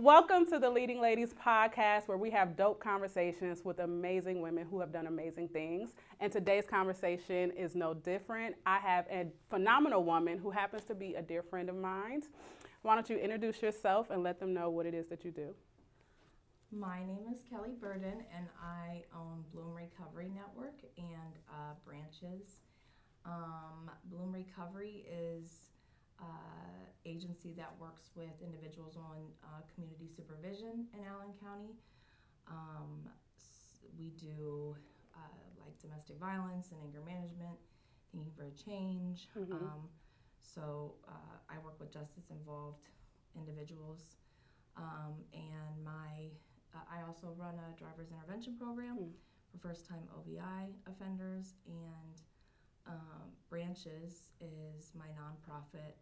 Welcome to the Leading Ladies podcast, where we have dope conversations with amazing women who have done amazing things. And today's conversation is no different. I have a phenomenal woman who happens to be a dear friend of mine. Why don't you introduce yourself and let them know what it is that you do? My name is Kelly Burden, and I own Bloom Recovery Network and branches. Bloom Recovery is agency that works with individuals on community supervision in Allen County. We do like domestic violence and anger management, thinking for a change. I work with justice-involved individuals, and I also run a driver's intervention program for first-time OVI offenders, and Branches is my nonprofit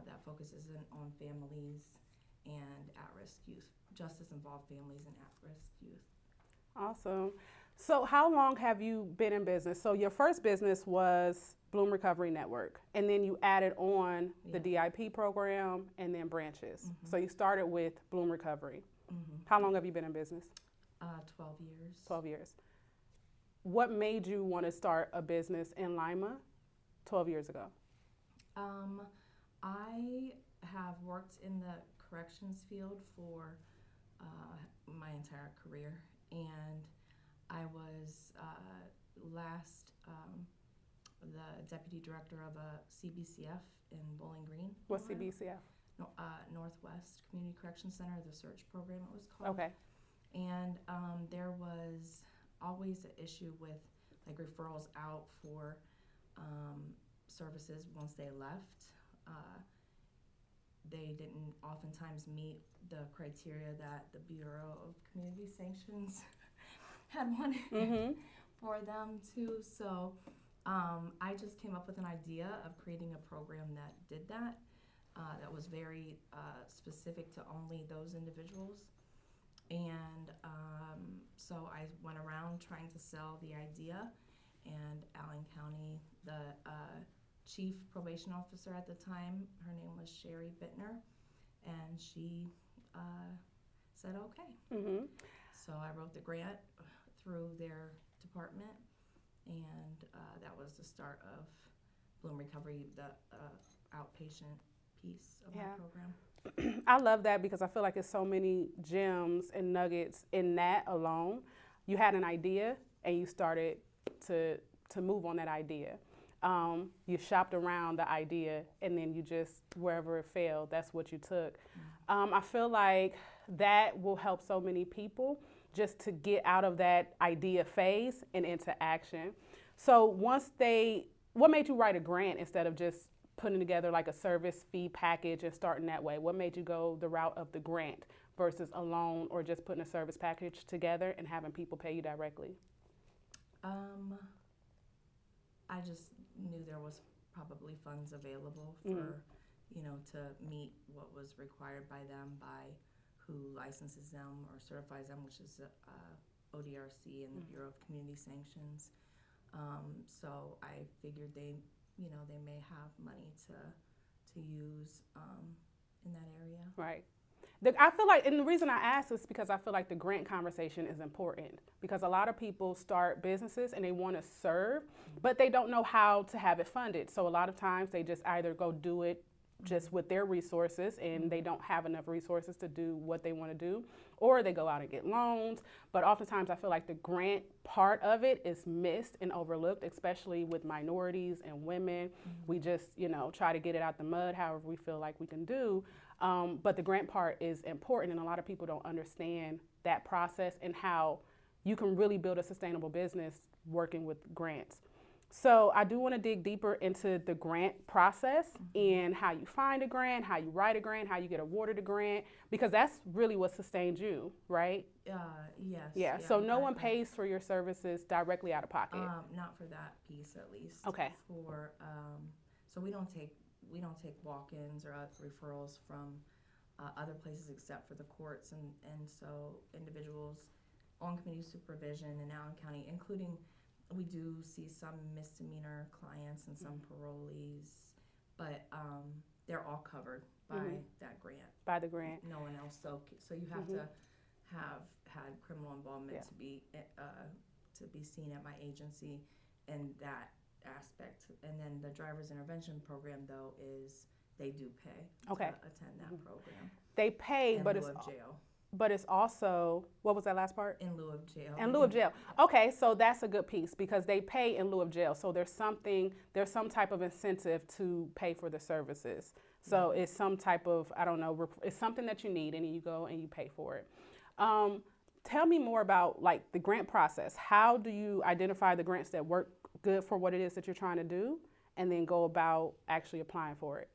that focuses on families and at-risk youth, justice-involved families and at-risk youth. Awesome. So how long have you been in business? So your first business was Bloom Recovery Network, and then you added on the DIP program and then Branches. So you started with Bloom Recovery. How long have you been in business? 12 years. 12 years. What made you want to start a business in Lima 12 years ago? I have worked in the corrections field for my entire career, and I was last the deputy director of a CBCF in Bowling Green. What's CBCF? Northwest Community Correction Center, the search program it was called. Okay. And there was always an issue with like referrals out for services once they left. They didn't oftentimes meet the criteria that the Bureau of Community Sanctions had wanted for them to. So I just came up with an idea of creating a program that did that. That was very specific to only those individuals. And so I went around trying to sell the idea, and Allen County, the chief probation officer at the time, her name was Sherry Bittner, and she said okay. So I wrote the grant through their department, and that was the start of Bloom Recovery, the outpatient piece of my program. I love that because I feel like there's so many gems and nuggets in that alone. You had an idea and you started to move on that idea. You shopped around the idea, and then you just, wherever it failed, that's what you took. I feel like that will help so many people just to get out of that idea phase and into action. So what made you write a grant instead of just putting together like a service fee package and starting that way? What made you go the route of the grant versus a loan or just putting a service package together and having people pay you directly? I just knew there was probably funds available for, to meet what was required by them, by who licenses them or certifies them, which is ODRC and the Bureau of Community Sanctions. So I figured they may have money to use in that area. Right. I feel like, and the reason I ask is because I feel like the grant conversation is important, because a lot of people start businesses and they want to serve, but they don't know how to have it funded. So a lot of times they just either go do it just with their resources, and they don't have enough resources to do what they want to do, or they go out and get loans. But oftentimes I feel like the grant part of it is missed and overlooked, especially with minorities and women. We just, try to get it out the mud however we feel like we can do. But the grant part is important, and a lot of people don't understand that process and how you can really build a sustainable business working with grants. So I do want to dig deeper into the grant process and how you find a grant, how you write a grant, how you get awarded a grant, because that's really what sustained you, right? Yes. Yeah. So no one pays for your services directly out of pocket. Not for that piece, at least. Okay. So we don't take walk-ins or referrals from other places except for the courts, and so individuals on community supervision in Allen County, including. We do see some misdemeanor clients and some parolees, but they're all covered by that grant. By the grant. No one else. So you have to have had criminal involvement to be seen at my agency in that aspect. And then the driver's intervention program, though, is they do pay to attend that program. They pay, in but lieu it's of jail. But it's also, what was that last part? In lieu of jail. In lieu of jail. Okay, so that's a good piece because they pay in lieu of jail. So there's some type of incentive to pay for the services. So it's some type of, I don't know, it's something that you need and you go and you pay for it. Tell me more about like the grant process. How do you identify the grants that work good for what it is that you're trying to do and then go about actually applying for it?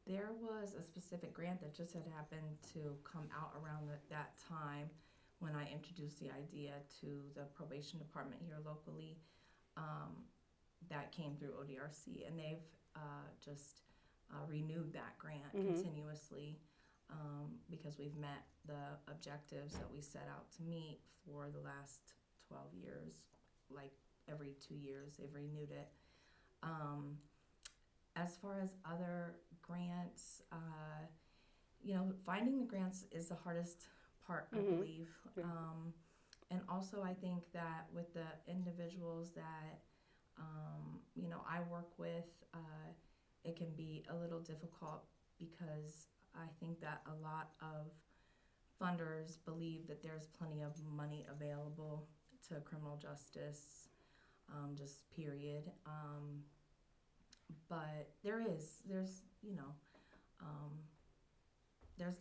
There was a specific grant that just had happened to come out around that time when I introduced the idea to the probation department here locally. That came through ODRC, and they've just renewed that grant continuously because we've met the objectives that we set out to meet for the last 12 years. Like every 2 years, they've renewed it. As far as other grants, finding the grants is the hardest part, I believe. Yeah. And also, I think that with the individuals that, I work with, it can be a little difficult because I think that a lot of funders believe that there's plenty of money available to criminal justice, just period. But there's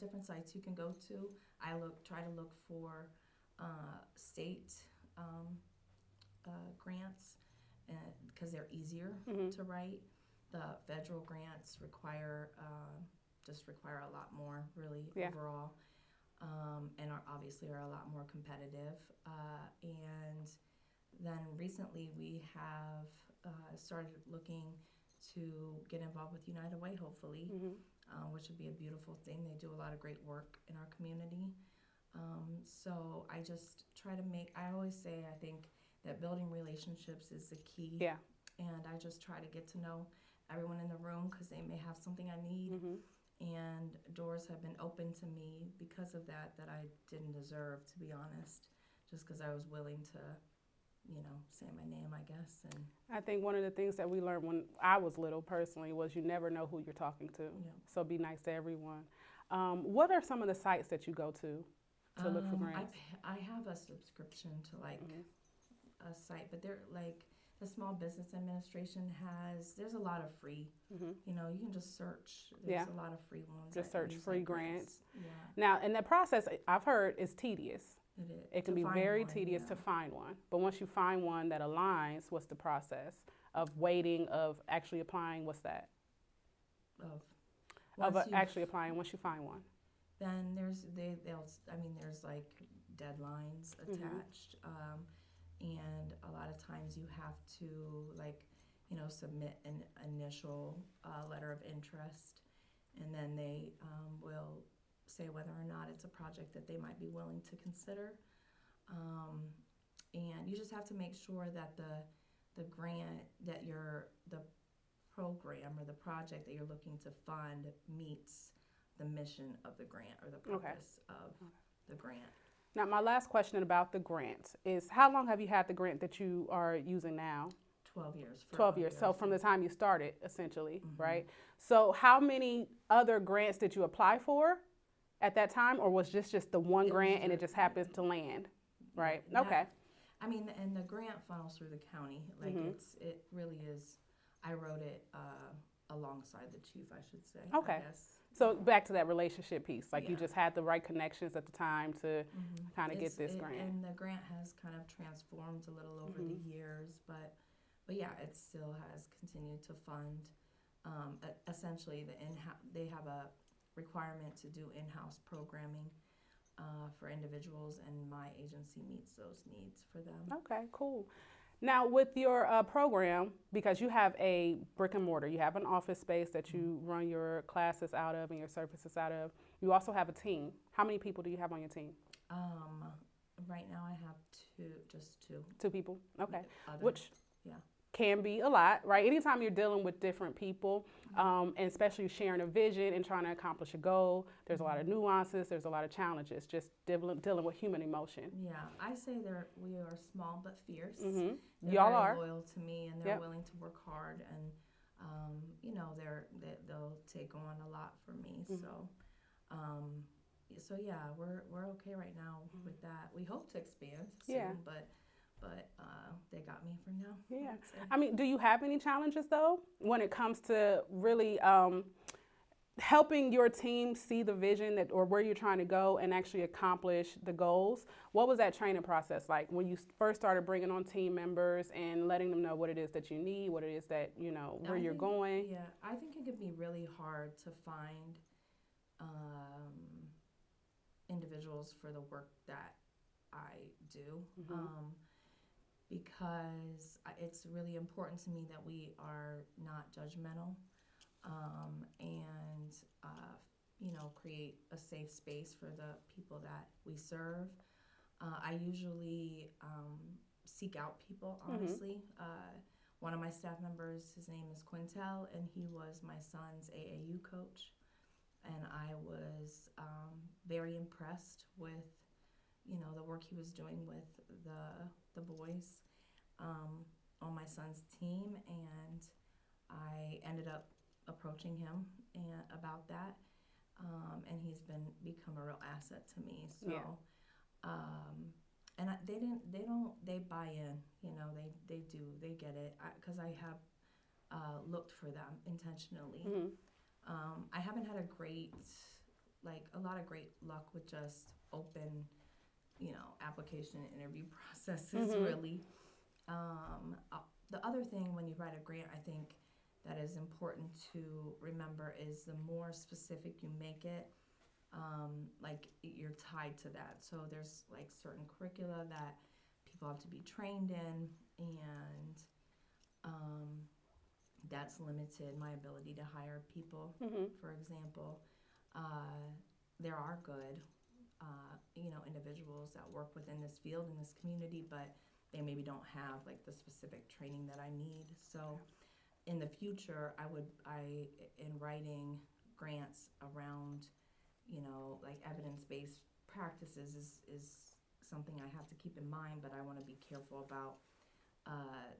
different sites you can go to. I try to look for state grants because they're easier to write. The federal grants require a lot more, really, overall, and obviously are a lot more competitive. And then recently we have started looking to get involved with United Way, hopefully, which would be a beautiful thing. They do a lot of great work in our community. So I just try to I always say, I think that building relationships is the key. Yeah. And I just try to get to know everyone in the room because they may have something I need. And doors have been open to me because of that I didn't deserve, to be honest, just because I was willing to say my name, I guess. And I think one of the things that we learned when I was little personally was you never know who you're talking to. Yeah. So be nice to everyone. What are some of the sites that you go to look for grants? I have a subscription to a site, but they're like the Small Business Administration there's a lot of free, you can just search. There's a lot of free ones. Just search free grants. Yeah. Now, in the process, I've heard is tedious. It is. It can be very tedious to find one. But once you find one that aligns, what's the process of waiting, of actually applying? What's that? Actually applying once you find one. Then there's like deadlines attached, and a lot of times you have to submit an initial letter of interest, and then they will say whether or not it's a project that they might be willing to consider. And you just have to make sure that the grant that the program or the project that you're looking to fund meets the mission of the grant or the purpose of the grant. Now, my last question about the grant is, how long have you had the grant that you are using now? 12 years. 12 years. So from the time you started, essentially, right? So how many other grants did you apply for at that time, or was just the one grant and it just happens to land, right? Okay. I mean, and the grant funnels through the county. It really is. I wrote it alongside the chief, I should say. Okay. I guess. So back to that relationship piece, you just had the right connections at the time to kind of get this grant. And the grant has kind of transformed a little over the years, but yeah, it still has continued to fund. Essentially, they have a requirement to do in-house programming for individuals, and my agency meets those needs for them. Okay, cool. Now, with your program, because you have a brick and mortar, you have an office space that you run your classes out of and your services out of, you also have a team. How many people do you have on your team? Right now I have just two. 2 people? Okay. can be a lot, right? Anytime you're dealing with different people, and especially sharing a vision and trying to accomplish a goal, there's a lot of nuances, there's a lot of challenges, just dealing with human emotion. Yeah, I say we are small but fierce. Mm-hmm. They're Y'all very are. loyal to me, and they're Yep. willing to work hard, and they'll take on a lot for me. Mm-hmm. Um, so yeah, we're okay right now with that. We hope to expand soon, Yeah. but they got me for now. Yeah. would say. I mean, do you have any challenges though when it comes to really helping your team see the vision that or where you're trying to go and actually accomplish the goals? What was that training process like when you first started bringing on team members and letting them know what it is that you need, what it is that, where you're going? Yeah, I think it could be really hard to find individuals for the work that I do. Mm-hmm. Because it's really important to me that we are not judgmental, and create a safe space for the people that we serve. I usually seek out people, honestly. One of my staff members, his name is Quintel, and he was my son's AAU coach, and I was very impressed with the work he was doing with the boys on my son's team, and I ended up approaching him about that, and he's become a real asset to me. So, Yeah. And they buy in. They get it because I have looked for them intentionally. Mm-hmm. I haven't had a lot of great luck with just open application and interview processes, Mm-hmm. really. The other thing when you write a grant, I think that is important to remember is the more specific you make it, you're tied to that. So there's certain curricula that people have to be trained in, and that's limited my ability to hire people. Mm-hmm. For example, there are good individuals that work within this field, in this community, but they maybe don't have the specific training that I need. So in the future, in writing grants around, evidence-based practices is something I have to keep in mind, but I want to be careful about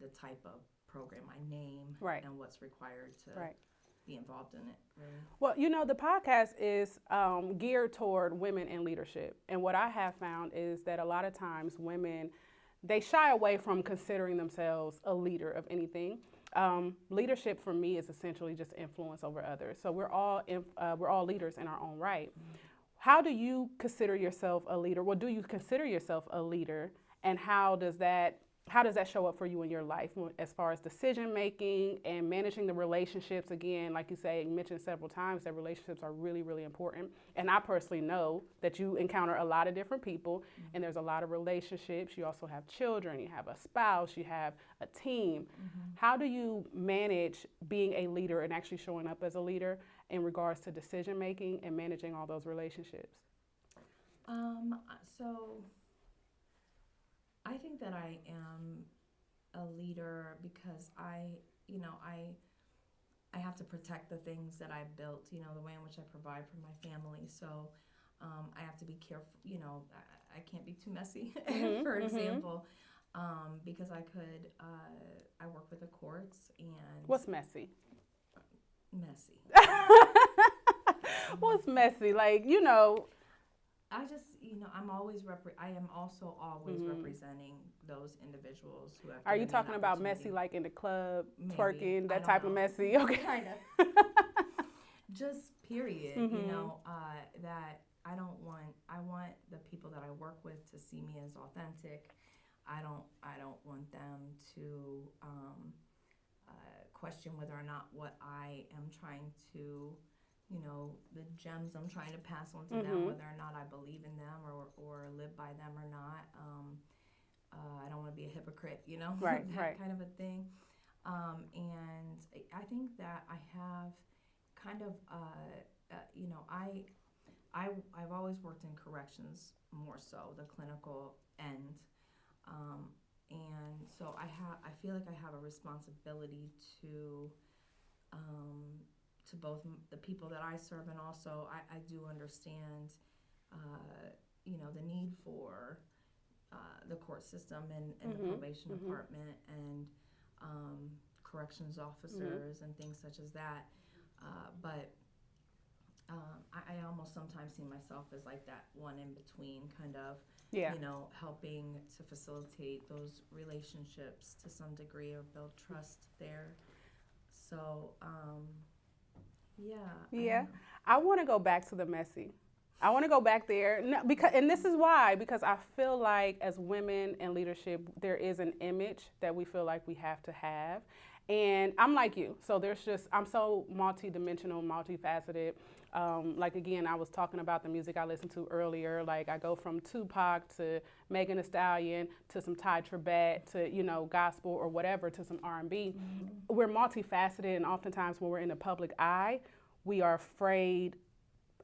the type of program I name, Right. and what's required to Right. be involved in it, really. Well, the podcast is geared toward women in leadership. And what I have found is that a lot of times women, they shy away from considering themselves a leader of anything. Leadership for me is essentially just influence over others. So we're all leaders in our own right. Mm-hmm. How do you consider yourself a leader? Well, do you consider yourself a leader, and how does that show up for you in your life as far as decision making and managing the relationships? Again, like you mentioned several times that relationships are really, really important. And I personally know that you encounter a lot of different people, mm-hmm. and there's a lot of relationships. You also have children, you have a spouse, you have a team. Mm-hmm. How do you manage being a leader and actually showing up as a leader in regards to decision making and managing all those relationships? So I think that I am a leader because I have to protect the things that I've built, the way in which I provide for my family. So I have to be careful, I can't be too messy, mm-hmm, for example, mm-hmm. Because I work with the courts. And what's messy? Messy. What's messy? I just, I am also always, mm-hmm. representing those individuals who have. Are you talking about messy like in the club, maybe, twerking, that type of messy? Okay. Kind of. Just period, mm-hmm. That I want the people that I work with to see me as authentic. I don't want them to question whether or not what I am trying to, the gems I'm trying to pass on to, mm-hmm. them, whether or not I believe in them or live by them or not. I don't want to be a hypocrite, right, that right. kind of a thing. And I think that I have kind of, I've always worked in corrections more so, the clinical end. And so so I feel like I have a responsibility to both the people that I serve, and also I do understand, the need for the court system and the probation department and corrections officers and things such as that. But I almost sometimes see myself as like that one in between, kind of, helping to facilitate those relationships to some degree or build trust there. So, Yeah. I want to go back to the messy. I want to go back there and this is why, because I feel like as women in leadership, there is an image that we feel like we have to have. And I'm like you. So I'm so multidimensional, multifaceted. Like, again, I was talking about the music I listened to earlier. Like, I go from Tupac to Megan Thee Stallion to some Ty Tribbett to, gospel or whatever to some R&B. We're multifaceted, and oftentimes when we're in the public eye, we are afraid.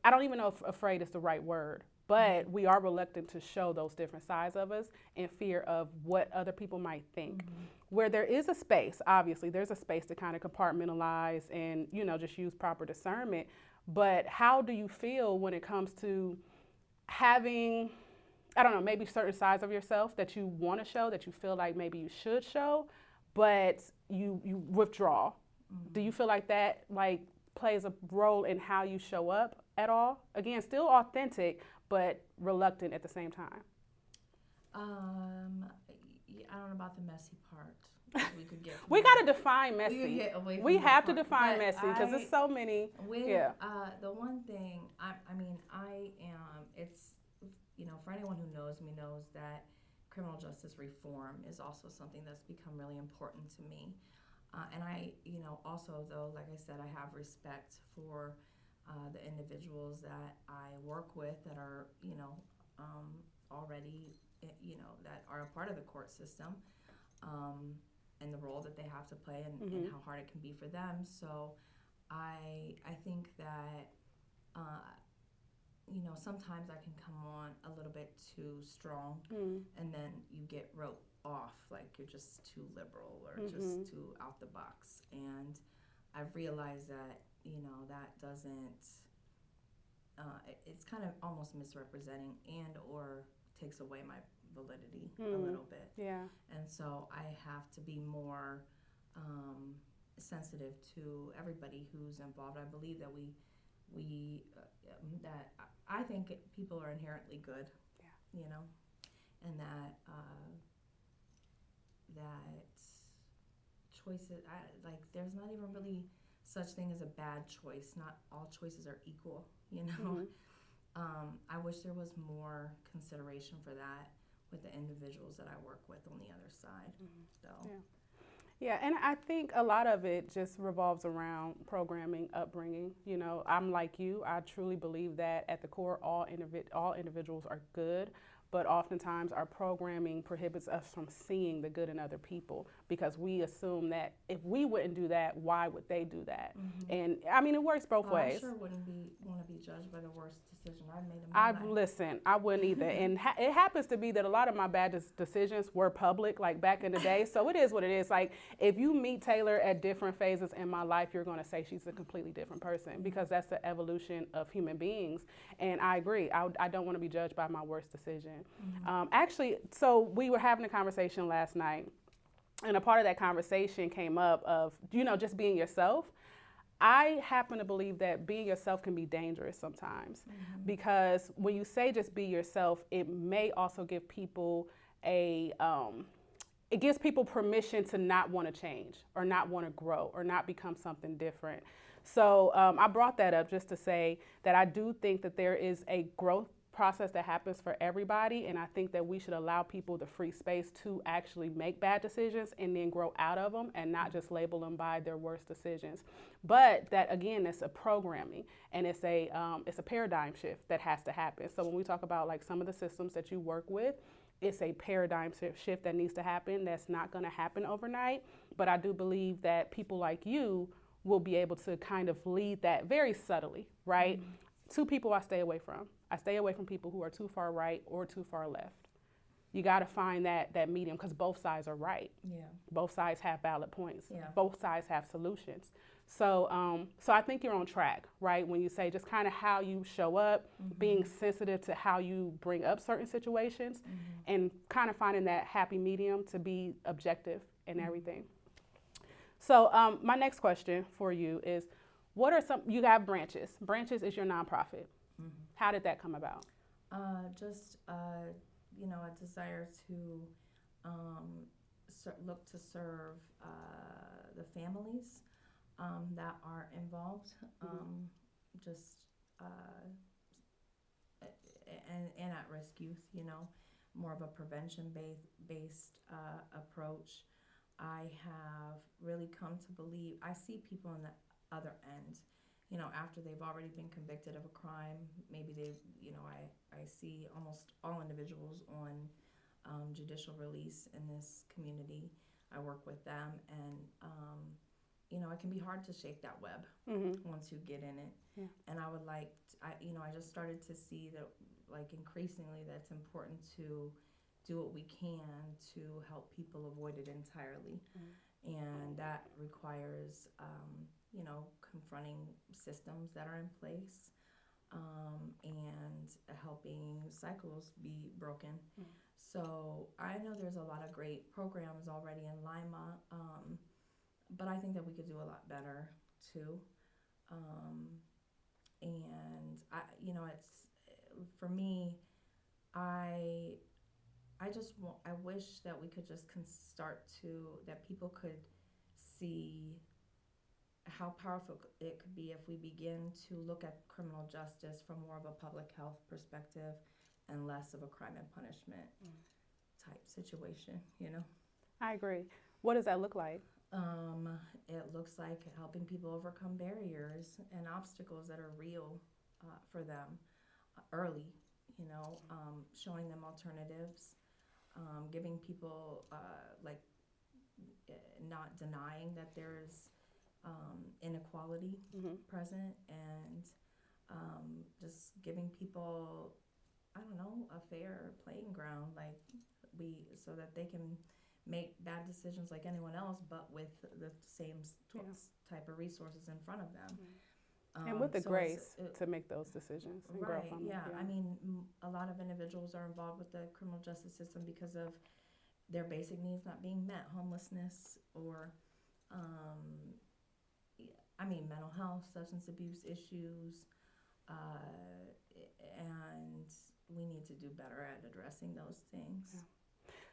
I don't even know if afraid is the right word, but we are reluctant to show those different sides of us in fear of what other people might think. Where there is a space, obviously, there's a space to kind of compartmentalize and, just use proper discernment. But how do you feel when it comes to having, I don't know, maybe certain sides of yourself that you want to show, that you feel like maybe you should show, but you withdraw? Do you feel like that plays a role in how you show up at all? Again, still authentic, but reluctant at the same time. I don't know about the messy part. We got to define messy. We have to define messy because there's so many. The one thing, I am, it's, for anyone who knows me knows that criminal justice reform is also something that's become really important to me. And I, also though, like I said, I have respect for the individuals that I work with that are, already, that are a part of the court system, and the role that they have to play and how hard it can be for them. So I think that, sometimes I can come on a little bit too strong, and then you get wrote off like you're just too liberal or just too out the box. And I've realized that, that doesn't, it's kind of almost misrepresenting and or takes away my validity a little bit. Yeah. And so I have to be more sensitive to everybody who's involved. I believe that that I think people are inherently good, and that choices, there's not even really such thing as a bad choice. Not all choices are equal, I wish there was more consideration for that with the individuals that I work with on the other side. So. Yeah, and I think a lot of it just revolves around programming, upbringing. I'm like you. I truly believe that at the core, all individuals are good, but oftentimes our programming prohibits us from seeing the good in other people because we assume that if we wouldn't do that, why would they do that? And I mean, it works both ways. I sure wouldn't want to be judged by the worst decision I've made in my life. Listen, I wouldn't either. And it happens to be that a lot of my bad decisions were public, like back in the day. So it is what it is. Like, if you meet Taylor at different phases in my life, you're going to say she's a completely different person because that's the evolution of human beings. And I agree. I don't want to be judged by my worst decision. Actually, so we were having a conversation last night, and a part of that conversation came up of, just being yourself. I happen to believe that being yourself can be dangerous sometimes because when you say just be yourself, it may also give people it gives people permission to not want to change or not want to grow or not become something different. So I brought that up just to say that I do think that there is a growth process that happens for everybody, and I think that we should allow people the free space to actually make bad decisions and then grow out of them and not just label them by their worst decisions. But that, again, it's a programming and it's a paradigm shift that has to happen. So when we talk about like some of the systems that you work with, it's a paradigm shift that needs to happen. That's not going to happen overnight, but I do believe that people like you will be able to kind of lead that very subtly, right? Two people I stay away from. I stay away from people who are too far right or too far left. you got to find that medium because both sides are right. Yeah. Both sides have valid points. Yeah. Both sides have solutions. So, so I think you're on track, right? When you say just kind of how you show up, being sensitive to how you bring up certain situations, and kind of finding that happy medium to be objective in everything. So, my next question for you is, what are some? You have branches. Branches is your nonprofit. How did that come about? Just a desire to look to serve the families that are involved, just and at-risk youth. More of a prevention-based approach. I have really come to believe. I see people on the other end. After they've already been convicted of a crime, maybe I see almost all individuals on judicial release in this community. I work with them, and it can be hard to shake that web once you get in it. Yeah. And I would like, I just started to see that, like, increasingly, that it's important to do what we can to help people avoid it entirely. And that requires, confronting systems that are in place, and helping cycles be broken. So I know there's a lot of great programs already in Lima, but I think that we could do a lot better too. And it's, for me, I wish that we could just that people could see how powerful it could be if we begin to look at criminal justice from more of a public health perspective and less of a crime and punishment type situation, I agree. What does that look like? It looks like helping people overcome barriers and obstacles that are real for them early, showing them alternatives, giving people, not denying that there's inequality present, and just giving people, a fair playing ground, so that they can make bad decisions like anyone else, but with the same type of resources in front of them. And with the grace to make those decisions and grow from them. Yeah. I mean, a lot of individuals are involved with the criminal justice system because of their basic needs not being met, homelessness, or mental health, substance abuse issues, and we need to do better at addressing those things. Yeah.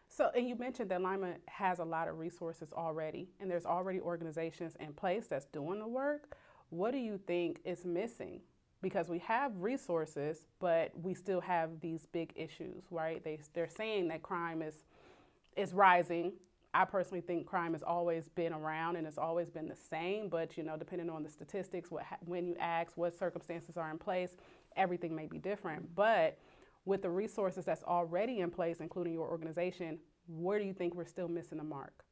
So, and you mentioned that Lima has a lot of resources already, and there's already organizations in place that's doing the work. What do you think is missing? Because we have resources, but we still have these big issues, right? They're saying that crime is rising. I personally think crime has always been around and it's always been the same, but depending on the statistics, when you ask what circumstances are in place, everything may be different. But with the resources that's already in place, including your organization, where do you think we're still missing the mark?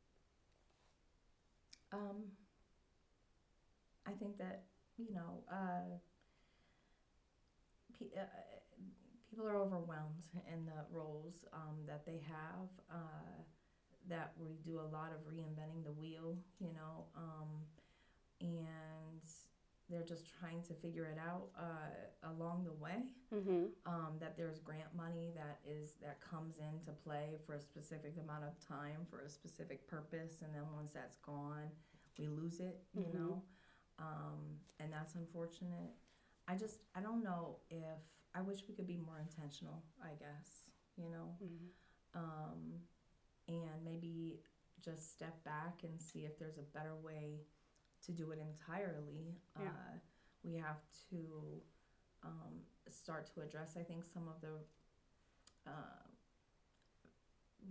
I think that, people are overwhelmed in the roles that they have, that we do a lot of reinventing the wheel, and they're just trying to figure it out along the way. That there's grant money that comes into play for a specific amount of time for a specific purpose, and then once that's gone, we lose it, and that's unfortunate. I don't know if, I wish we could be more intentional, I guess, and maybe just step back and see if there's a better way to do it entirely. We have to start to address, I think, some of the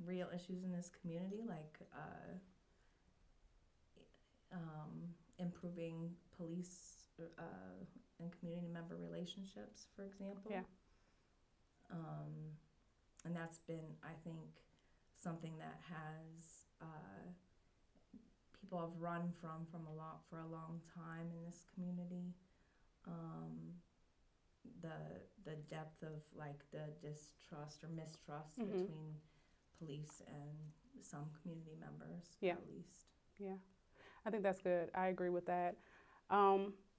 real issues in this community, like improving police and community member relationships, for example. Yeah. And that's been, I think, something that has people have run from for a long time in this community. The depth of, like, the distrust or mistrust between police and some community members, Yeah. at least. Yeah, I think that's good. I agree with that.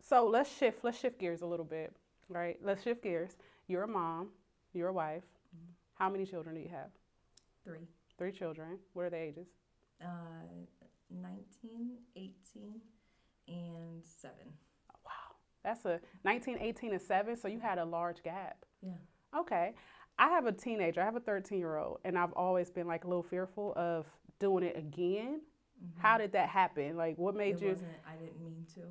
So let's shift gears a little bit, right? Let's shift gears. You're a mom, you're a wife. Mhm. How many children do you have? 3. 3 children. What are the ages? 19, 18, and 7. Wow, that's a 19, 18, and 7. So you had a large gap. Yeah. Okay. I have a teenager. I have a 13-year-old, and I've always been like a little fearful of doing it again. Mm-hmm. How did that happen? Like, what made It you? wasn't, I didn't mean to.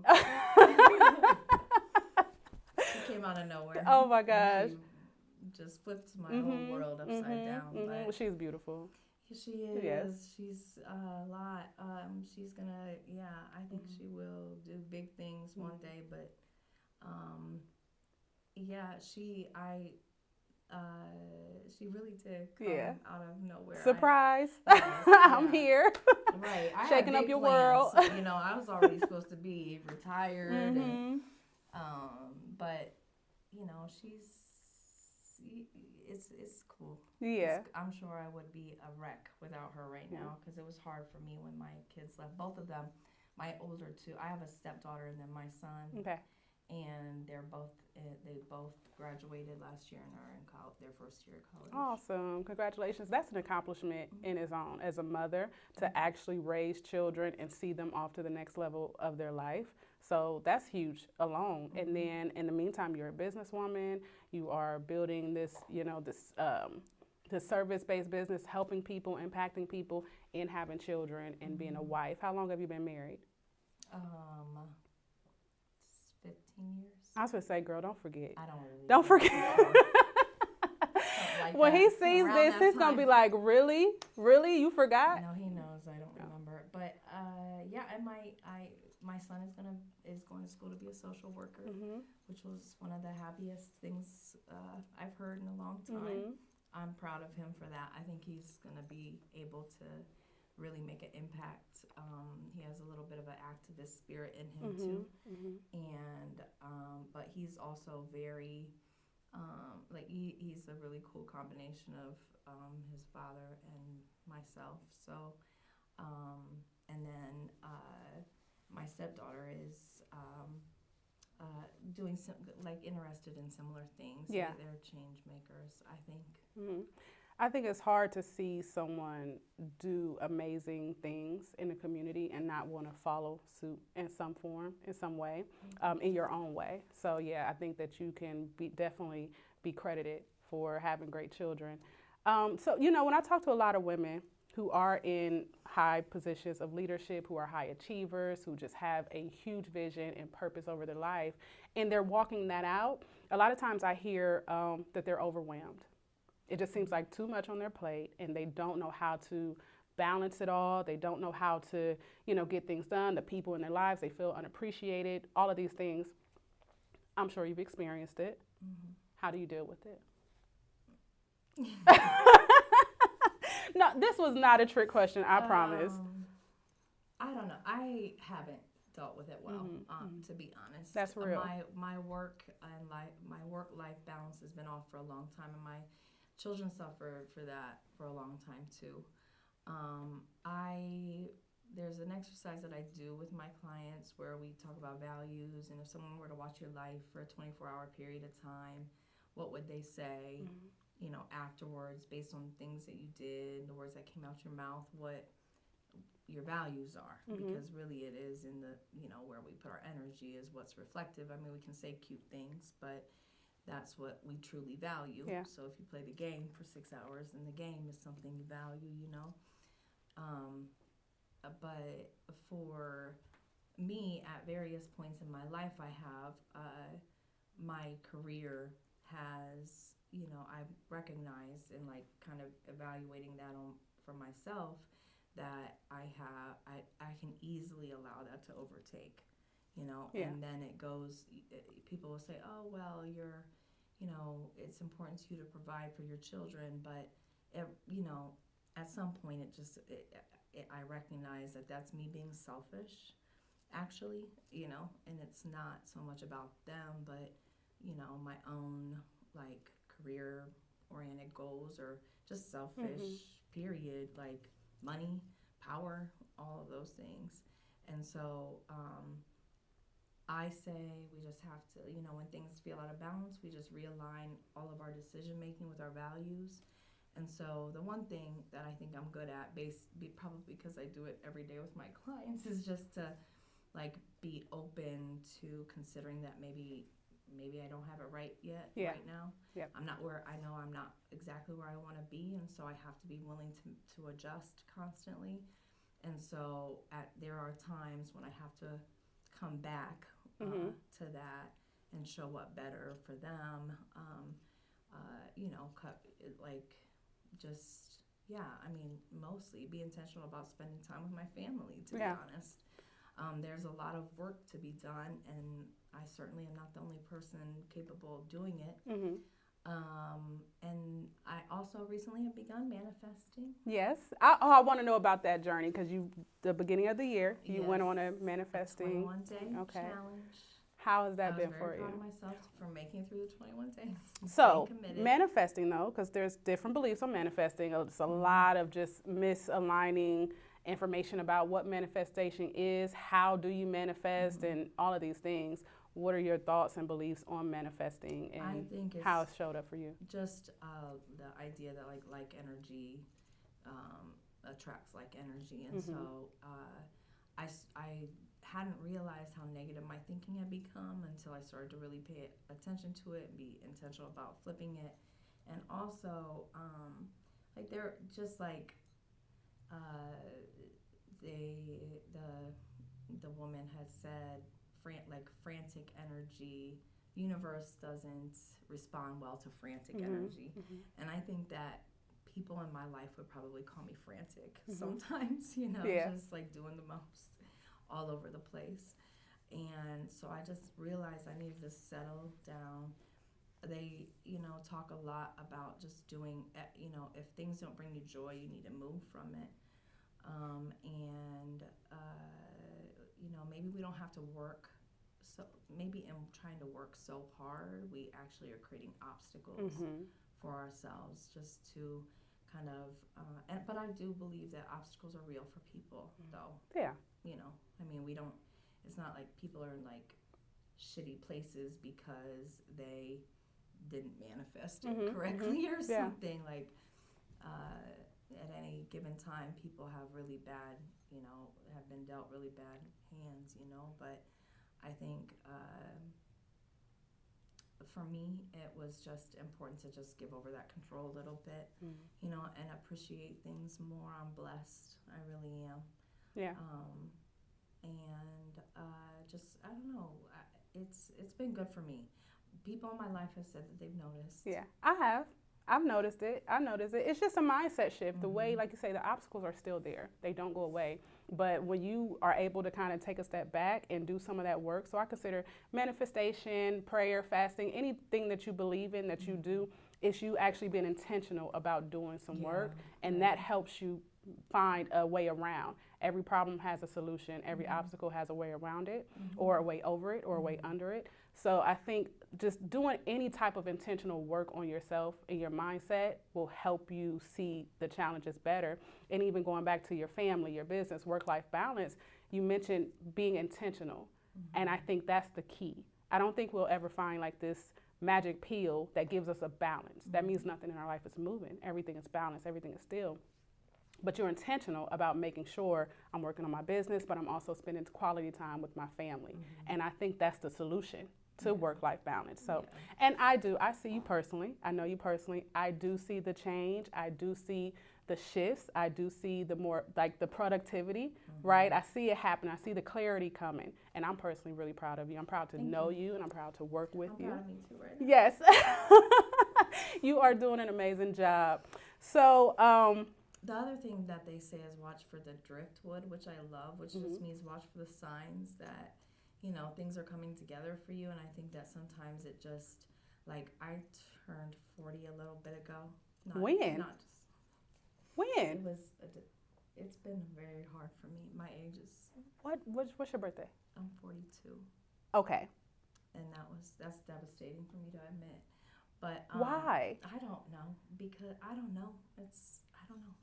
She came out of nowhere. Oh my gosh. She just flipped my whole world upside down. But She's beautiful. she is. Yes. She's a lot. She's gonna. Yeah, I think she will do big things one day. But, yeah, she really did come out of nowhere. Surprise! Yes, I'm yeah. here. Right, I Shaking had up big your plans. world. You know, I was already supposed to be retired, and, but you know, it's cool. Yeah. I'm sure I would be a wreck without her right now, because it was hard for me when my kids left. Both of them, my older two. I have a stepdaughter and then my son. Okay. And they both graduated last year and are in college, their first year of college. Awesome. Congratulations. That's an accomplishment in its own as a mother to actually raise children and see them off to the next level of their life. So that's huge alone. And then in the meantime, you're a businesswoman. You are building this, this service-based business, helping people, impacting people, and having children and being a wife. How long have you been married? 15 years. I was going to say, girl, don't forget. I don't really. Don't forget. Like when that. he sees Around this, that he's going to time. be like, really? Really? You forgot? No, he knows. I don't remember. But yeah, and my son is going to school to be a social worker, which was one of the happiest things I've heard in a long time. I'm proud of him for that. I think he's going to be able to really make an impact. He has a little bit of an activist spirit in him too, and but he's also very he's a really cool combination of his father and myself. So and then my stepdaughter is doing interested in similar things. Yeah, they're change makers, I think. I think it's hard to see someone do amazing things in the community and not want to follow suit in some form, in some way, in your own way. So yeah, I think that you can definitely be credited for having great children. So when I talk to a lot of women who are in high positions of leadership, who are high achievers, who just have a huge vision and purpose over their life, and they're walking that out, a lot of times I hear that they're overwhelmed. It just seems like too much on their plate, and they don't know how to balance it all. They don't know how to, get things done. The people in their lives, they feel unappreciated, all of these things. I'm sure you've experienced it. How do you deal with it? No, this was not a trick question, I promise. I don't know. I haven't dealt with it well, to be honest. That's real. My work and my work-life balance has been off for a long time, and my children suffered for that for a long time too. There's an exercise that I do with my clients where we talk about values, and if someone were to watch your life for a 24-hour period of time, what would they say, afterwards, based on things that you did, the words that came out your mouth, what your values are, because really it is in the, where we put our energy is what's reflective. I mean, we can say cute things, but that's what we truly value. Yeah. So if you play the game for 6 hours, then the game is something you value, But for me, at various points in my life, I have my career has, I've recognized and kind of evaluating that for myself, that I can easily allow that to overtake. And then it goes, people will say, oh, well, it's important to you to provide for your children, but, at some point I recognize that that's me being selfish, actually, and it's not so much about them, but, my own, career-oriented goals, or just selfish period, like money, power, all of those things. And so I say we just have to, when things feel out of balance, we just realign all of our decision making with our values. And so the one thing that I think I'm good at, probably because I do it every day with my clients, is just to like be open to considering that maybe I don't have it right yet right now. Yep. I'm not exactly where I want to be, and so I have to be willing to adjust constantly. And so there are times when I have to come back to that and show up better for them. Mostly be intentional about spending time with my family, to be honest. There's a lot of work to be done, and I certainly am not the only person capable of doing it. And I also recently have begun manifesting. Yes. I want to know about that journey, because the beginning of the year, you went on a manifesting. 21-day challenge. How has that been for you? I was very proud of myself for making it through the 21 days. So, manifesting, though, because there's different beliefs on manifesting. It's a lot of just misaligning information about what manifestation is, how do you manifest, and all of these things. What are your thoughts and beliefs on manifesting, and I think how it showed up for you? Just the idea that like energy attracts like energy, and so I hadn't realized how negative my thinking had become until I started to really pay attention to it and be intentional about flipping it. And also, they're just like the woman had said, frantic energy. Universe doesn't respond well to frantic energy, and I think that people in my life would probably call me frantic sometimes. Just like doing the most all over the place. And so I just realized I needed to settle down. They, talk a lot about just doing, if things don't bring you joy, you need to move from it. Maybe we don't have to work. So maybe in trying to work so hard, we actually are creating obstacles for ourselves just to kind of, but I do believe that obstacles are real for people, though. Yeah. We don't, it's not like people are in like shitty places because they didn't manifest it correctly or something. Like at any given time, people have really bad, have been dealt really bad hands, but I think for me, it was just important to just give over that control a little bit, and appreciate things more. I'm blessed. I really am. Yeah. I don't know. It's been good for me. People in my life have said that they've noticed. Yeah, I have. I've noticed it. It's just a mindset shift. The way, like you say, the obstacles are still there. They don't go away. But when you are able to kind of take a step back and do some of that work, so I consider manifestation, prayer, fasting, anything that you believe in, that you do, is you actually being intentional about doing some work, and that helps you find a way around. Every problem has a solution. Every obstacle has a way around it, or a way over it, or a way under it. So I think just doing any type of intentional work on yourself and your mindset will help you see the challenges better. And even going back to your family, your business, work-life balance, you mentioned being intentional. And I think that's the key. I don't think we'll ever find like this magic pill that gives us a balance. That means nothing in our life is moving. Everything is balanced. Everything is still. But you're intentional about making sure I'm working on my business, but I'm also spending quality time with my family. And I think that's the solution to work-life balance. So, and I see you personally. I know you personally. I do see the change. I do see the shifts. I do see the more, like the productivity, right? I see it happen. I see the clarity coming. And I'm personally really proud of you. I'm proud to know you, and I'm proud to work with you. I'm proud of me too, right now. Yes. You are doing an amazing job. So, the other thing that they say is watch for the driftwood, which I love, which just means watch for the signs that, things are coming together for you. And I think that sometimes it just, like, I turned 40 a little bit ago. When? It's been very hard for me. My age is... What's your birthday? I'm 42. Okay. And that's devastating for me to admit. But why? I don't know. Because I don't know. I don't know.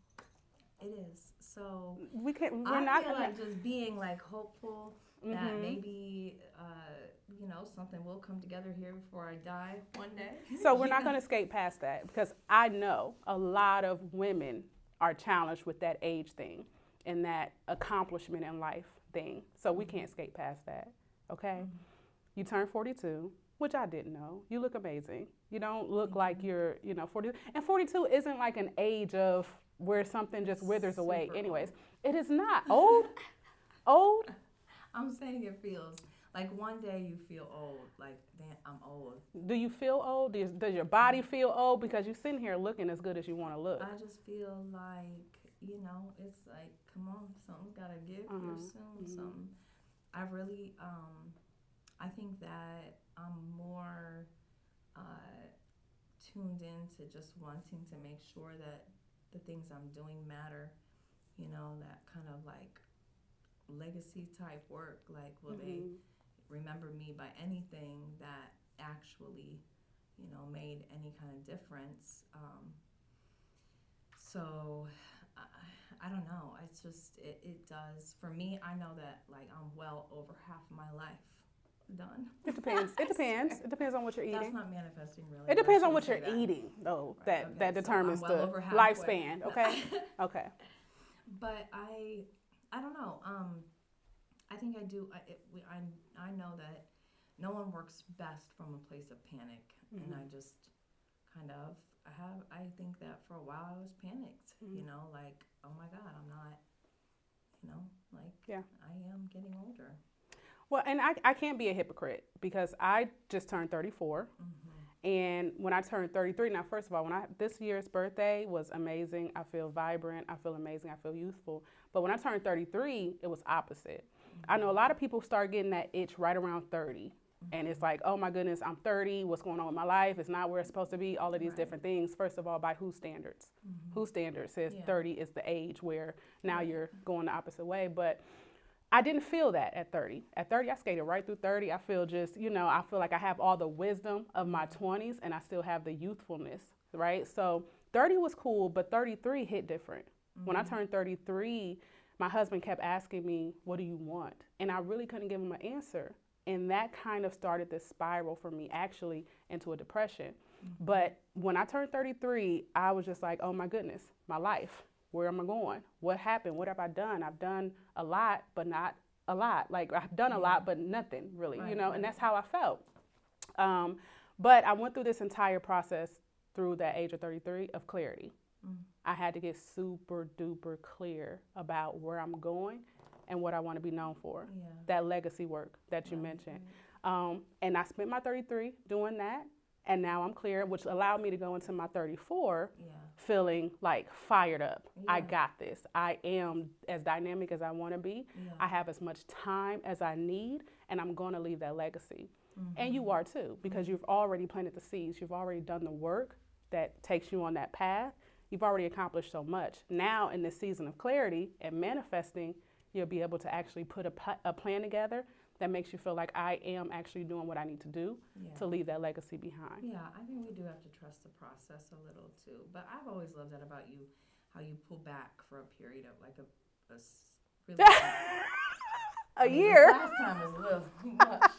It is. So We can't. We're I not feel gonna. like just being like hopeful that maybe something will come together here before I die one day. So we're not going to skate past that because I know a lot of women are challenged with that age thing and that accomplishment in life thing. So we can't skate past that. Okay. You turn 42, which I didn't know. You look amazing. You don't look like you're 40. And 42 isn't like an age of where something just withers away. Super Anyways, old. it is not old. Old. I'm saying it feels like one day you feel old, like damn, I'm old. Do you feel old? Does your body feel old? Because you're sitting here looking as good as you want to look. I just feel like, it's like, come on, something's gotta give here soon. Something. I really, I think that I'm more tuned into just wanting to make sure that the things I'm doing matter. That kind of like legacy type work. Like, will they remember me by anything that actually, made any kind of difference? So I don't know. It's just, it does. For me, I know that like I'm well over half of my life done. It depends. It depends. It depends on what you're eating. That's not manifesting really. It depends on what you're eating, though. Right, okay. That determines So I'm well the over halfway. lifespan. Okay. Okay. But I don't know. I think I do. I know that no one works best from a place of panic, and I just kind of I think that for a while I was panicked. Like, oh my God, I'm not. Yeah. I am getting older. Well, and I can't be a hypocrite because I just turned 34. And when I turned 33, now, first of all, this year's birthday was amazing. I feel vibrant. I feel amazing. I feel youthful. But when I turned 33, it was opposite. I know a lot of people start getting that itch right around 30. And it's like, oh my goodness, I'm 30. What's going on with my life? It's not where it's supposed to be. All of these different things. First of all, by whose standards? Whose standards says 30 is the age where now you're going the opposite way. But I didn't feel that at 30. At 30, I skated right through 30. I feel just, I feel like I have all the wisdom of my 20s and I still have the youthfulness, right? So 30 was cool, but 33 hit different. When I turned 33, my husband kept asking me, what do you want? And I really couldn't give him an answer. And that kind of started this spiral for me actually into a depression. But when I turned 33, I was just like, oh my goodness, my life. Where am I going? What happened? What have I done? I've done a lot, but not a lot. Like I've done a lot, but nothing really, and that's how I felt. But I went through this entire process through that age of 33 of clarity. I had to get super duper clear about where I'm going and what I want to be known for. That legacy work that you mentioned. And I spent my 33 doing that. And now I'm clear, which allowed me to go into my 34 feeling like fired up. I got this. I am as dynamic as I want to be. I have as much time as I need, and I'm going to leave that legacy. And you are too, because you've already planted the seeds. You've already done the work that takes you on that path. You've already accomplished so much. Now, in this season of clarity and manifesting, you'll be able to actually put a plan together that makes you feel like I am actually doing what I need to do to leave that legacy behind. Yeah, I think we do have to trust the process a little too. But I've always loved that about you, how you pull back for a period of like a really a year. Last time was a little much.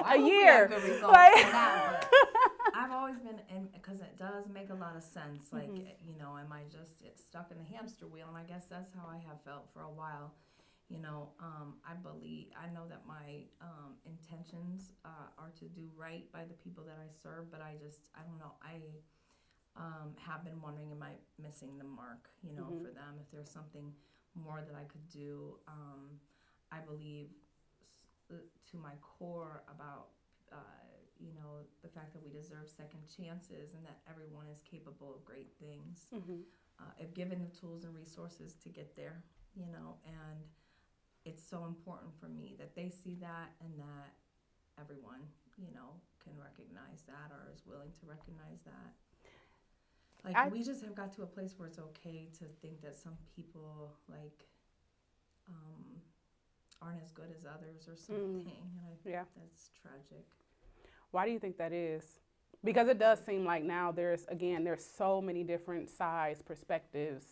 Well, a year. Good results from that, but I've always been, because it does make a lot of sense. Like, am I just stuck in the hamster wheel? And I guess that's how I have felt for a while. I know that my intentions are to do right by the people that I serve, but I don't know. I have been wondering, am I missing the mark, for them? If there's something more that I could do. I believe to my core about, the fact that we deserve second chances and that everyone is capable of great things. If given the tools and resources to get there, and it's so important for me that they see that and that everyone, can recognize that or is willing to recognize that. Like, we just have got to a place where it's okay to think that some people, like, aren't as good as others or something. And that's tragic. Why do you think that is? Because it does seem like now there's so many different sides, perspectives,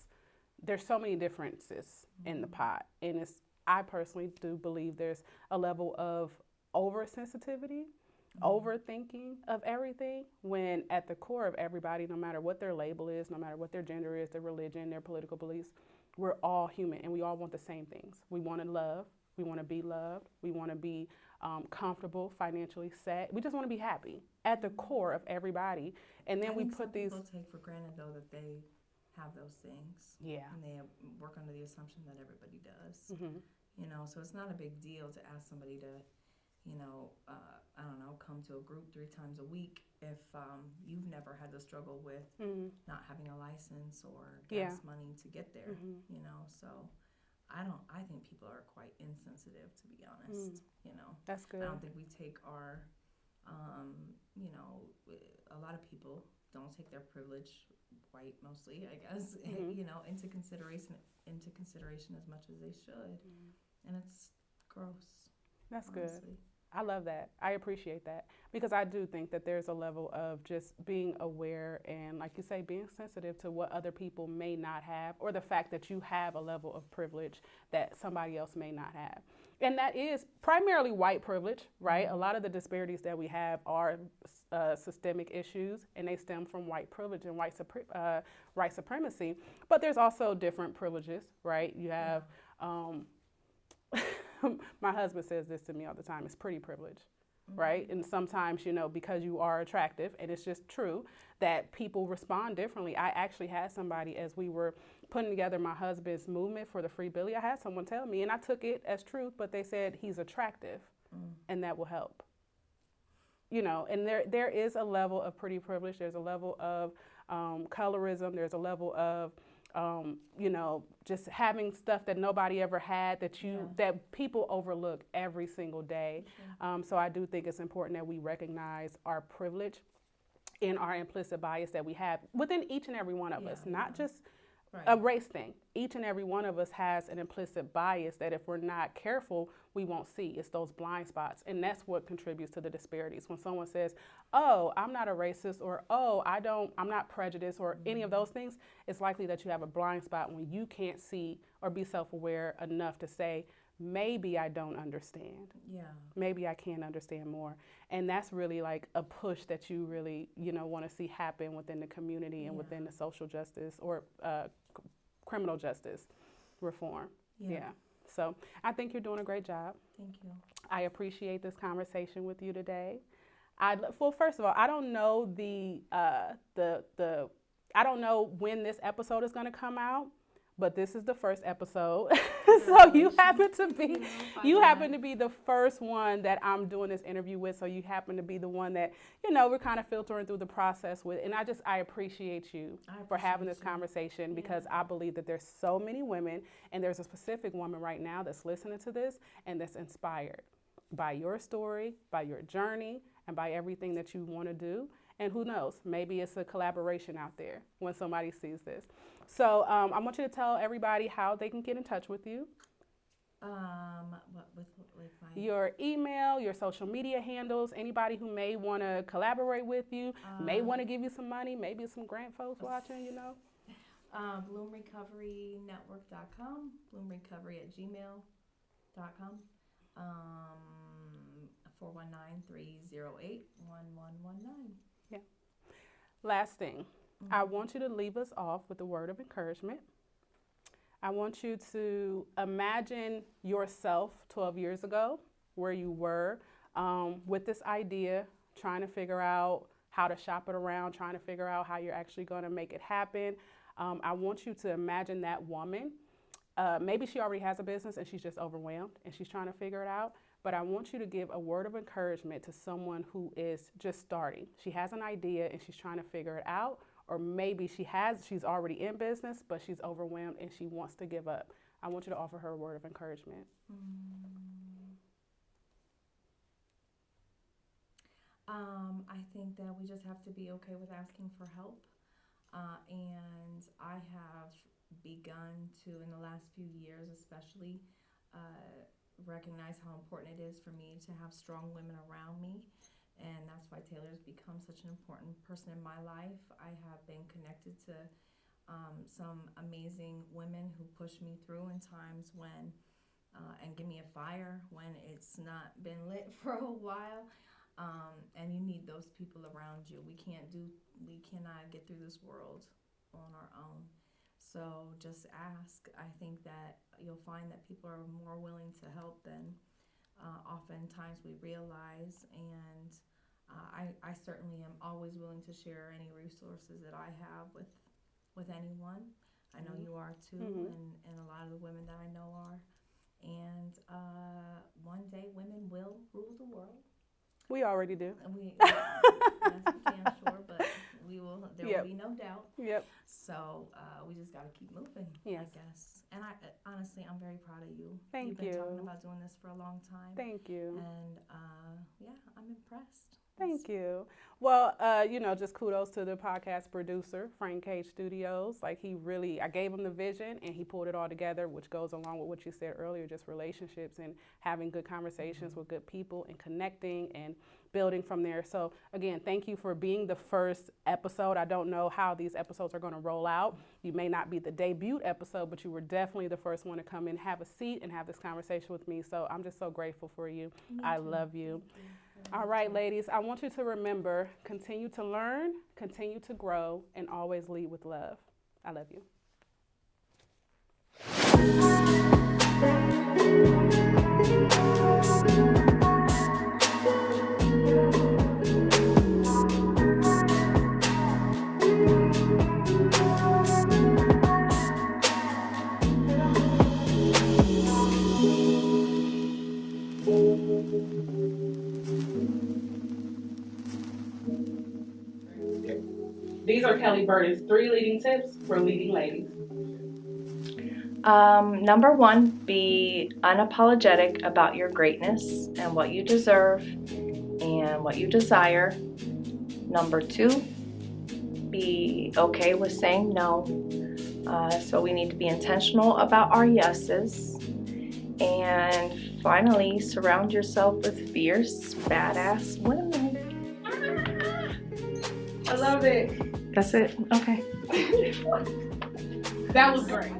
there's so many differences in the pot, and I personally do believe there's a level of oversensitivity, overthinking of everything, when at the core of everybody, no matter what their label is, no matter what their gender is, their religion, their political beliefs, we're all human and we all want the same things. We want to love, we want to be loved, we want to be comfortable, financially set. We just want to be happy at the core of everybody. And then we put these. People take for granted though that they have those things. Yeah. And they work under the assumption that everybody does. Mm-hmm. You know, so it's not a big deal to ask somebody to, you know, I don't know, come to a group 3 times a week if you've never had to struggle with not having a license or gas money to get there. You know, so I think people are quite insensitive, to be honest. You know, that's good. I don't think we take our, you know, a lot of people don't take their privilege, white mostly, I guess, you know, into consideration as much as they should, and it's gross. That's honestly. good. I love that. I appreciate that, because I do think that there's a level of just being aware and, like you say, being sensitive to what other people may not have, or the fact that you have a level of privilege that somebody else may not have. And that is primarily white privilege, right? A lot of the disparities that we have are systemic issues, and they stem from white privilege and white supremacy. But there's also different privileges, right? You have my husband says this to me all the time, it's pretty privilege, right? And sometimes, you know, because you are attractive, and it's just true that people respond differently. I actually had somebody, as we were putting together my husband's movement for the Free Billy, I had someone tell me, and I took it as truth, but they said he's attractive and that will help. You know, and there is a level of pretty privilege, there's a level of colorism, there's a level of you know, just having stuff that nobody ever had that people overlook every single day. So I do think it's important that we recognize our privilege and our implicit bias that we have within each and every one of us, not just a race thing. Each and every one of us has an implicit bias that if we're not careful, we won't see. It's those blind spots. And that's what contributes to the disparities. When someone says, oh, I'm not a racist, or oh, I'm not prejudiced, or any of those things, it's likely that you have a blind spot when you can't see or be self-aware enough to say, maybe I don't understand. Yeah. Maybe I can understand more. And that's really like a push that you really, you know, want to see happen within the community and within the social justice or criminal justice reform. Yeah. So I think you're doing a great job. Thank you. I appreciate this conversation with you today. Well, first of all, I don't know I don't know when this episode is going to come out, but this is the first episode. So you happen to be the first one that I'm doing this interview with. So you happen to be the one that, you know, we're kind of filtering through the process with. And I appreciate you for having this conversation, because I believe that there's so many women, and there's a specific woman right now that's listening to this and that's inspired by your story, by your journey, and by everything that you want to do. And who knows, maybe it's a collaboration out there when somebody sees this. So I want you to tell everybody how they can get in touch with you. Your email, your social media handles, anybody who may want to collaborate with you, may want to give you some money, maybe some grant folks watching, you know. BloomRecoveryNetwork.com, BloomRecovery@gmail.com, 419-308-1119. Yeah. Last thing. I want you to leave us off with a word of encouragement. I want you to imagine yourself 12 years ago, where you were with this idea, trying to figure out how to shop it around, trying to figure out how you're actually going to make it happen. I want you to imagine that woman. Maybe she already has a business and she's just overwhelmed and she's trying to figure it out. But I want you to give a word of encouragement to someone who is just starting. She has an idea and she's trying to figure it out. Or maybe she's already in business, but she's overwhelmed and she wants to give up. I want you to offer her a word of encouragement. I think that we just have to be okay with asking for help. And I have begun to, in the last few years especially, recognize how important it is for me to have strong women around me. And that's why Taylor's become such an important person in my life. I have been connected to some amazing women who push me through in times when, and give me a fire when it's not been lit for a while. And you need those people around you. We cannot get through this world on our own. So just ask. I think that you'll find that people are more willing to help than oftentimes we realize. And I certainly am always willing to share any resources that I have with anyone. I know you are too, and a lot of the women that I know are. And one day women will rule the world. We already do. Yes, we can, sure, but there will be no doubt. Yep. So we just got to keep moving, yes. I guess. And honestly, I'm very proud of you. Thank you. You've been talking about doing this for a long time. Thank you. And I'm impressed. Thank you. Well, just kudos to the podcast producer, Frank Cage Studios. Like I gave him the vision and he pulled it all together, which goes along with what you said earlier, just relationships and having good conversations with good people and connecting and building from there. So again, thank you for being the first episode. I don't know how these episodes are going to roll out. You may not be the debut episode, but you were definitely the first one to come in, have a seat and have this conversation with me. So I'm just so grateful for you. I love you. All right, ladies, I want you to remember, continue to learn, continue to grow, and always lead with love. I love you. These are Kelly Burton's 3 leading tips for leading ladies. Number 1, be unapologetic about your greatness and what you deserve and what you desire. Number 2, be okay with saying no. So we need to be intentional about our yeses. And finally, surround yourself with fierce, badass women. I love it. That's it. Okay. That was great.